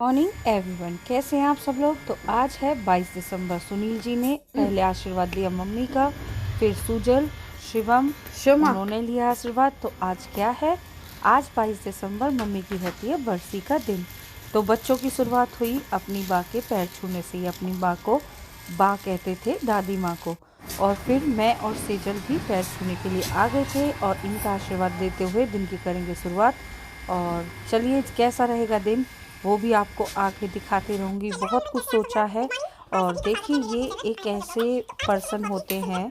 Morning everyone, कैसे हैं आप सब लोग। तो आज है 22 दिसंबर। सुनील जी ने पहले आशीर्वाद लिया मम्मी का, फिर सुजल, शिवम, उन्होंने लिया आशीर्वाद। तो आज क्या है, आज 22 दिसंबर मम्मी की रहती है बरसी का दिन। तो बच्चों की शुरुआत हुई अपनी माँ के पैर छूने से ही। अपनी माँ को माँ कहते थे, दादी माँ को। और फिर मैं और सेजल भी पैर छूने के लिए आ गए थे और इनका आशीर्वाद देते हुए दिन की करेंगे शुरुआत। और चलिए, कैसा रहेगा दिन वो भी आपको आके दिखाते रहूँगी। बहुत कुछ सोचा है। और देखिए, ये एक ऐसे पर्सन होते हैं,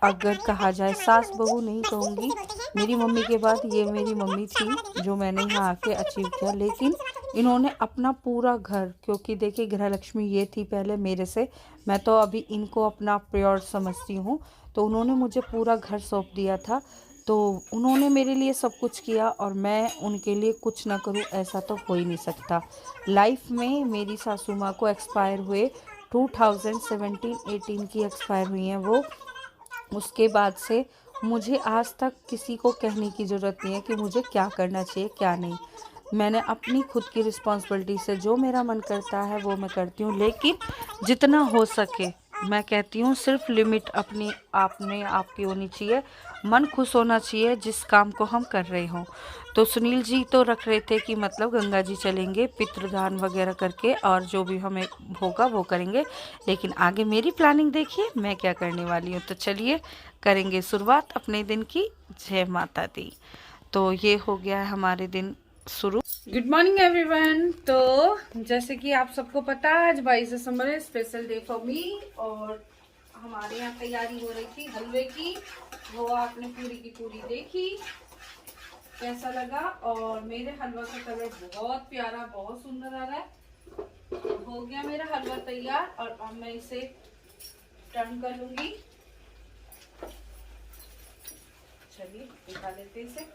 अगर कहा जाए सास बहू नहीं कहूँगी, मेरी मम्मी के बाद ये मेरी मम्मी थी जो मैंने यहाँ आके अचीव किया। लेकिन इन्होंने अपना पूरा घर, क्योंकि देखिए गृह लक्ष्मी ये थी पहले मेरे से, मैं तो अभी इनको अपना प्योर समझती हूँ। तो उन्होंने मुझे पूरा घर सौंप दिया था। तो उन्होंने मेरे लिए सब कुछ किया और मैं उनके लिए कुछ ना करूं, ऐसा तो हो ही नहीं सकता। लाइफ में मेरी सासू माँ को एक्सपायर हुए 2017-18 की एक्सपायर हुई हैं वो। उसके बाद से मुझे आज तक किसी को कहने की ज़रूरत नहीं है कि मुझे क्या करना चाहिए क्या नहीं। मैंने अपनी खुद की रिस्पॉन्सिबिलिटी से जो मेरा मन करता है वो मैं करती हूँ। लेकिन जितना हो सके, मैं कहती हूँ सिर्फ लिमिट अपनी आपकी होनी चाहिए। मन खुश होना चाहिए जिस काम को हम कर रहे हों। तो सुनील जी तो रख रहे थे कि मतलब गंगा जी चलेंगे पितृदान वगैरह करके, और जो भी हमें होगा वो करेंगे। लेकिन आगे मेरी प्लानिंग देखिए मैं क्या करने वाली हूँ। तो चलिए करेंगे शुरुआत अपने दिन की। जय माता दी। तो ये हो गया है हमारे दिन शुरू। Good morning everyone. तो जैसे कि आप सबको पता है, आज 22 दिसंबर है, स्पेशल डे फॉर मी। और हमारे यहाँ तैयारी हो रही थी हलवे की, वो आपने पूरी की पूरी देखी, कैसा लगा। और मेरे हलवा का कलर बहुत प्यारा, बहुत सुंदर आ रहा है। हो गया मेरा हलवा तैयार और अब मैं इसे टर्न कर लूंगी। चलिए दिखा लेते इसे,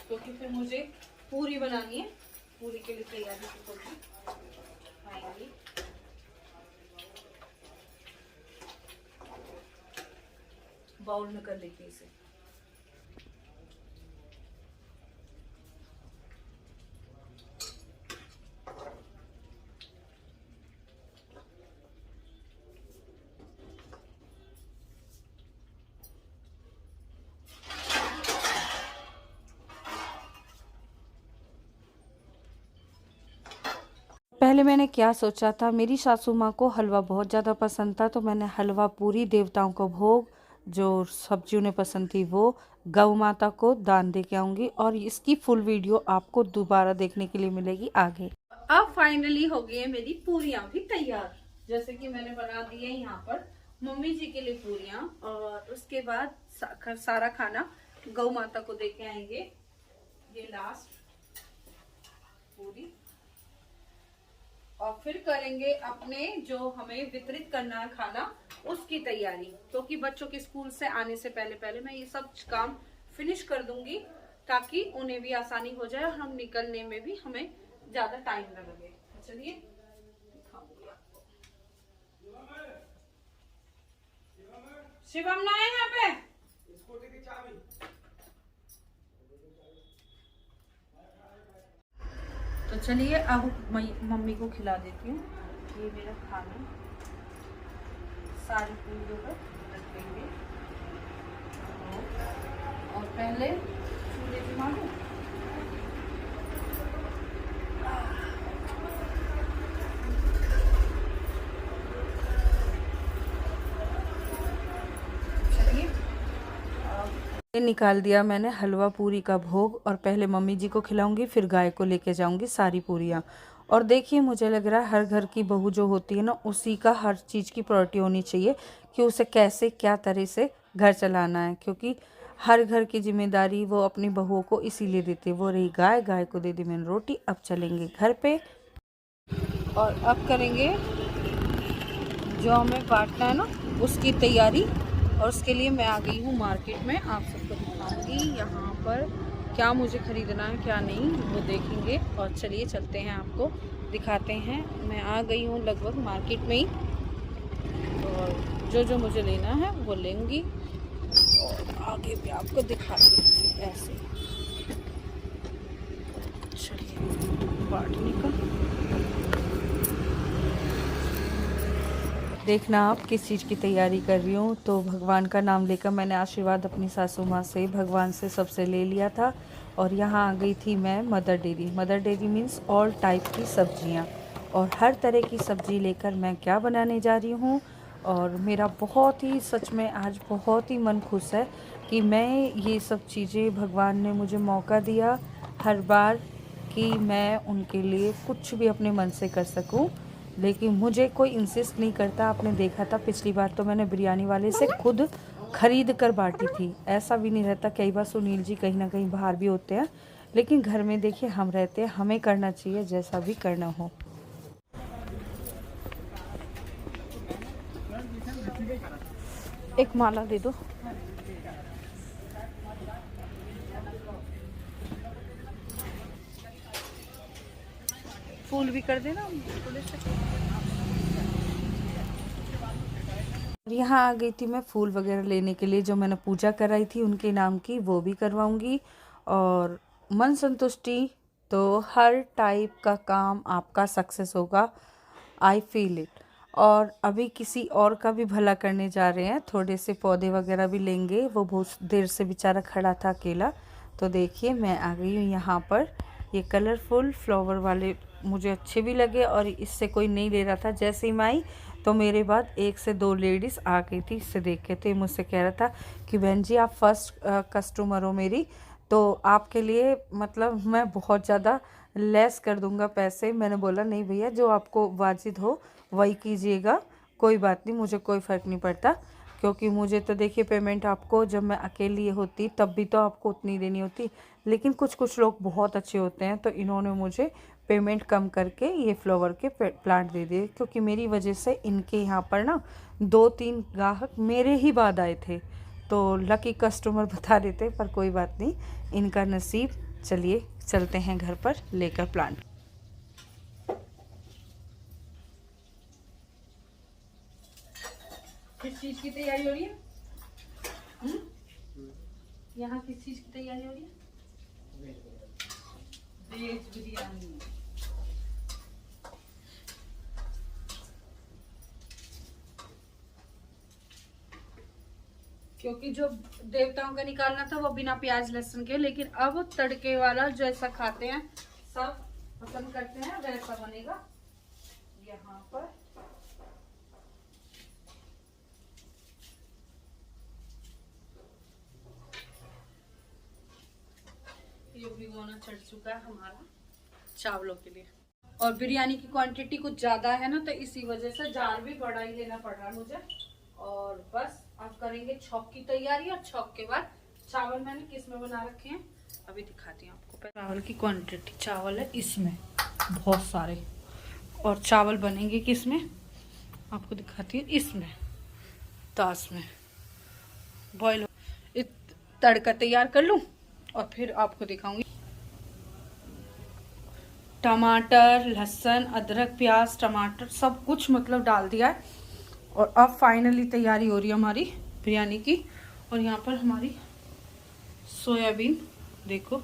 क्योंकि फिर मुझे पूरी बनानी है। पूरी के लिए तैयारी होगी फाइनली। बाउल में कर लेते इसे। पहले मैंने क्या सोचा था, मेरी सासू माँ को हलवा बहुत ज़्यादा पसंद था, तो मैंने हलवा पूरी देवताओं को भोग, जो सब्जी उन्हें पसंद थी वो गौ माता को दान दे के आऊँगी। और इसकी फुल वीडियो आपको दोबारा देखने के लिए मिलेगी आगे। अब फाइनली हो गई है मेरी पूरियाँ भी तैयार। जैसे कि मैंने बना दी है यहाँ पर मम्मी जी के लिए पूरियाँ, और उसके बाद सारा खाना गौ माता को दे के आएंगे। ये लास्ट पूरी, और फिर करेंगे अपने जो हमें वितरित करना है खाना, उसकी तैयारी। क्योंकि बच्चों के स्कूल से आने से पहले पहले मैं ये सब काम फिनिश कर दूंगी, ताकि उन्हें भी आसानी हो जाए और हम निकलने में भी हमें ज्यादा टाइम न लगे। चलिए दिखाऊंगी आपको। शिवम ना है यहाँ पे, स्कूटी की चाबी। तो चलिए अब मम्मी को खिला देती हूँ। ये मेरा खाना सारी पूरी पर रखेंगे। और पहले चूल्हे जमा लूँ। निकाल दिया मैंने हलवा पूरी का भोग, और पहले मम्मी जी को खिलाऊंगी, फिर गाय को लेके जाऊंगी सारी पूरियाँ। और देखिए, मुझे लग रहा है हर घर की बहू जो होती है ना, उसी का हर चीज़ की प्रायोरिटी होनी चाहिए कि उसे कैसे क्या तरह से घर चलाना है। क्योंकि हर घर की जिम्मेदारी वो अपनी बहुओं को इसीलिए देती है। वो रही गाय, गाय को दे दी मैंने रोटी। अब चलेंगे घर पे और अब करेंगे जो हमें बांटना है ना, उसकी तैयारी। और उसके लिए मैं आ गई हूँ मार्केट में। आप सबको दिखाऊंगी यहाँ पर क्या मुझे ख़रीदना है क्या नहीं, वो देखेंगे। और चलिए चलते हैं, आपको दिखाते हैं। मैं आ गई हूँ लगभग मार्केट में ही, और जो जो मुझे लेना है वो लेंगी, और आगे भी आपको दिखा दूँगी ऐसे। चलिए बांटने का देखना आप किस चीज़ की तैयारी कर रही हूँ। तो भगवान का नाम लेकर मैंने आशीर्वाद अपनी सासू माँ से, भगवान से, सबसे ले लिया था। और यहाँ आ गई थी मैं mother dairy. Mother dairy means all type की सब्जियाँ, और हर तरह की सब्ज़ी लेकर मैं क्या बनाने जा रही हूँ। और मेरा बहुत ही, सच में आज बहुत ही मन खुश है कि मैं ये सब चीज़ें, भगवान ने मुझे मौका दिया हर बार कि मैं उनके लिए कुछ भी अपने मन से कर सकूं। लेकिन मुझे कोई इंसिस्ट नहीं करता। आपने देखा था पिछली बार तो मैंने बिरयानी वाले से खुद खरीद कर बांटी थी। ऐसा भी नहीं रहता, कई बार सुनील जी कहीं ना कहीं बाहर भी होते हैं, लेकिन घर में देखिए हम रहते हैं, हमें करना चाहिए जैसा भी करना हो। एक माला दे दो। फूल भी कर देना थोड़े से। यहाँ आ गई थी मैं फूल वगैरह लेने के लिए। जो मैंने पूजा कराई थी उनके नाम की, वो भी करवाऊंगी। और मन संतुष्टि, तो हर टाइप का काम आपका सक्सेस होगा, आई फील इट। और अभी किसी और का भी भला करने जा रहे हैं, थोड़े से पौधे वगैरह भी लेंगे। वो बहुत देर से बेचारा खड़ा था अकेला। तो देखिए मैं आ गई हूँ यहाँ पर। ये कलरफुल फ्लावर वाले मुझे अच्छे भी लगे, और इससे कोई नहीं ले रहा था। जैसे ही मैं आई तो मेरे बाद 1 से 2 लेडीज़ आ गई थी इससे देख के। तो ये मुझसे कह रहा था कि बहन जी आप फर्स्ट कस्टमर हो मेरी, तो आपके लिए मतलब मैं बहुत ज़्यादा लेस कर दूंगा पैसे। मैंने बोला नहीं भैया, जो आपको वाजिब हो वही कीजिएगा, कोई बात नहीं, मुझे कोई फ़र्क नहीं पड़ता। क्योंकि मुझे तो देखिए पेमेंट आपको, जब मैं अकेली होती तब भी तो आपको उतनी देनी होती। लेकिन कुछ कुछ लोग बहुत अच्छे होते हैं, तो इन्होंने मुझे पेमेंट कम करके ये फ्लावर के प्लांट दे दिए। क्योंकि मेरी वजह से इनके यहाँ पर ना 2-3 ग्राहक मेरे ही बाद आए थे। तो लकी कस्टमर बता देते, पर कोई बात नहीं, इनका नसीब। चलिए चलते हैं घर पर लेकर प्लांट। किस चीज़ की तैयारी हो रही है? यहाँ किस चीज़ की तैयारी हो रही है? वेज बिरयानी। क्योंकि जो देवताओं का निकालना था वो बिना प्याज लहसुन के, लेकिन अब तड़के वाला जैसा खाते हैं सब पसंद करते हैं वैसा बनेगा यहाँ पर। ये भिगोना चढ़ चुका है हमारा चावलों के लिए। और बिरयानी की क्वांटिटी कुछ ज़्यादा है ना, तो इसी वजह से जार भी बड़ा ही लेना पड़ रहा है मुझे। और बस अब करेंगे छौंक की तैयारी, और छौंक के बाद चावल मैंने किस में बना रखे हैं अभी दिखाती हूँ आपको। चावल की क्वांटिटी, चावल है इसमें बहुत सारे, और चावल बनेंगे किस में आपको दिखाती हूँ, इसमें ताश में बॉयल। तड़का तैयार कर लूँ और फिर आपको दिखाऊंगी। टमाटर, लहसुन, अदरक, प्याज, टमाटर सब कुछ मतलब डाल दिया है। और अब फाइनली तैयारी हो रही है हमारी बिरयानी की। और यहाँ पर हमारी सोयाबीन देखो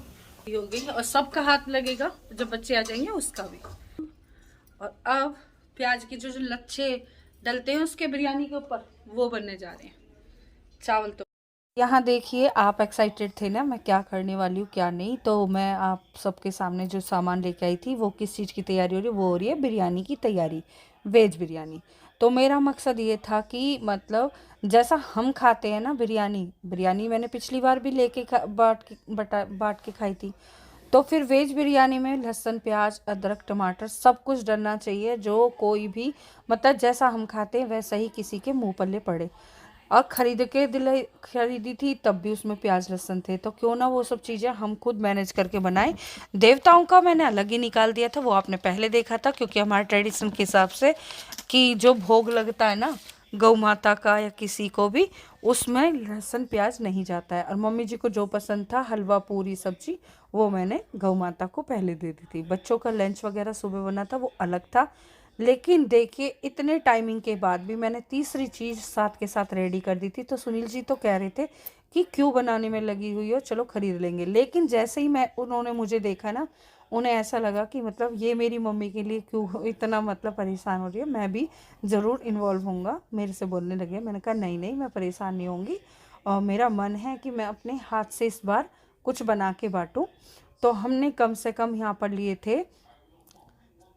ये हो गई, और सबका हाथ लगेगा जब बच्चे आ जाएंगे उसका भी। और अब प्याज के जो लच्छे डलते हैं उसके बिरयानी के ऊपर, वो बनने जा रहे हैं। चावल तो यहाँ देखिए, आप एक्साइटेड थे ना मैं क्या करने वाली हूँ क्या नहीं। तो मैं आप सबके सामने जो सामान लेके आई थी, वो किस चीज़ की तैयारी हो रही है, वो हो रही है बिरयानी की तैयारी, वेज बिरयानी। तो मेरा मकसद ये था कि मतलब जैसा हम खाते हैं ना बिरयानी, बिरयानी मैंने पिछली बार भी लेके बाट के खाई थी। तो फिर वेज बिरयानी में लहसुन, प्याज, अदरक, टमाटर सब कुछ डलना चाहिए, जो कोई भी मतलब जैसा हम खाते हैं वैसा ही किसी के मुंह पल्ले पड़े। और खरीदी थी तब भी उसमें प्याज लहसुन थे, तो क्यों ना वो सब चीज़ें हम खुद मैनेज करके बनाएं। देवताओं का मैंने अलग ही निकाल दिया था, वो आपने पहले देखा था। क्योंकि हमारे ट्रेडिशन के हिसाब से कि जो भोग लगता है ना गौ माता का या किसी को भी, उसमें लहसुन प्याज नहीं जाता है। और मम्मी जी को जो पसंद था हलवा पूरी सब्जी, वो मैंने गौ माता को पहले दे दी थी। बच्चों का लंच वगैरह सुबह बना था वो अलग था। लेकिन देखिए इतने टाइमिंग के बाद भी मैंने तीसरी चीज़ साथ के साथ रेडी कर दी थी। तो सुनील जी तो कह रहे थे कि क्यों बनाने में लगी हुई हो, चलो खरीद लेंगे। लेकिन जैसे ही मैं उन्होंने मुझे देखा ना, उन्हें ऐसा लगा कि मतलब ये मेरी मम्मी के लिए क्यों इतना मतलब परेशान हो रही है, मैं भी ज़रूर इन्वॉल्व होऊंगा। मेरे से बोलने लगे, मैंने कहा नहीं नहीं, मैं परेशान नहीं होंगी और मेरा मन है कि मैं अपने हाथ से इस बार कुछ बना के बांटूँ। तो हमने कम से कम यहाँ पर लिए थे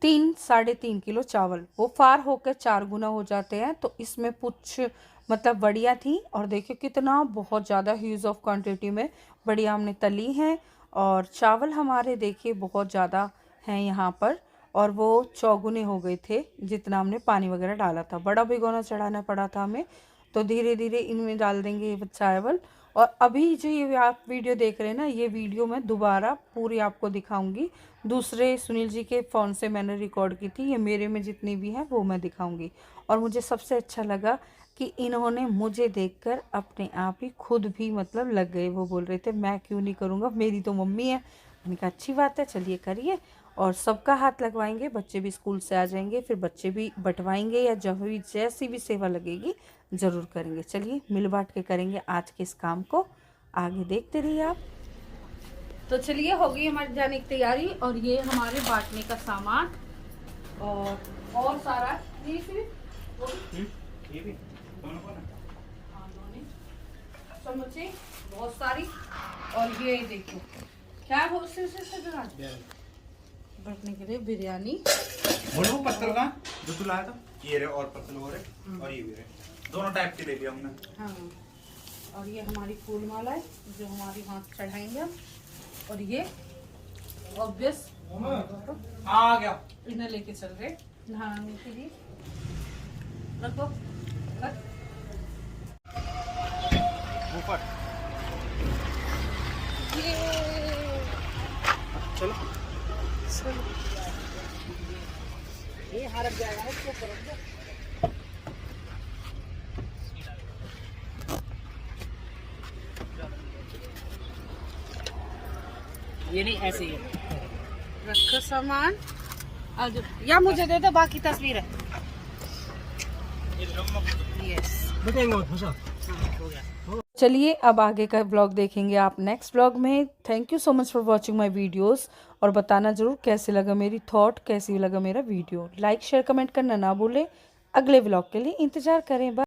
3-3.5 किलो चावल। वो फार होकर 4 गुना हो जाते हैं। तो इसमें कुछ मतलब बड़ियाँ थी और देखिए कितना बहुत ज़्यादा ह्यूज ऑफ क्वांटिटी में बड़ियाँ हमने तली हैं। और चावल हमारे देखिए बहुत ज़्यादा हैं यहाँ पर, और वो चौगुने हो गए थे जितना हमने पानी वगैरह डाला था। बड़ा भिगोना चढ़ाना पड़ा था हमें। तो धीरे धीरे इनमें डाल देंगे ये चावल। और अभी जो ये आप वीडियो देख रहे हैं ना, ये वीडियो मैं दोबारा पूरी आपको दिखाऊंगी। दूसरे सुनील जी के फ़ोन से मैंने रिकॉर्ड की थी, ये मेरे में जितनी भी हैं वो मैं दिखाऊंगी। और मुझे सबसे अच्छा लगा कि इन्होंने मुझे देखकर अपने आप ही खुद भी मतलब लग गए। वो बोल रहे थे मैं क्यों नहीं करूँगा, मेरी तो मम्मी है। मैंने कहा अच्छी बात है, चलिए करिए। और सबका हाथ लगवाएंगे, बच्चे भी स्कूल से आ जाएंगे, फिर बच्चे भी बंटवाएंगे, या जब भी जैसी भी सेवा लगेगी ज़रूर करेंगे। चलिए मिल बांट के करेंगे आज के इस काम को, आगे देखते रहिए आप। तो चलिए हो गई हमारी जाने की तैयारी, और ये हमारे बांटने का सामान और सारा ये भी चम्मचे बहुत सारी। और ये देखो क्या वो से बैठने के लिए बिरयानी। बोलो पत्तल का जो तू लाया था, ये रहे और पत्तल हो रहे और ये भी रहे, दोनों टाइप के ले लिया हमने। हाँ, और ये हमारी फूल माला है जो हमारी हाथ चढ़ाएंगे हम। और ये ऑब्वियस आ गया, इन्हें लेके चल रहे नहाने के लिए। रखो ऊपर चलो ये हार जाएगा ना, इसको करोगे। ये नहीं ऐसे ही रखो सामान, या मुझे दे दो बाकी तस्वीर है। यस चलिए अब आगे का ब्लॉग देखेंगे आप नेक्स्ट ब्लॉग में। Thank you so much for watching my videos. और बताना जरूर कैसे लगा मेरी थॉट, कैसी लगा मेरा वीडियो। लाइक शेयर कमेंट करना ना भूलें। अगले ब्लॉग के लिए इंतज़ार करें।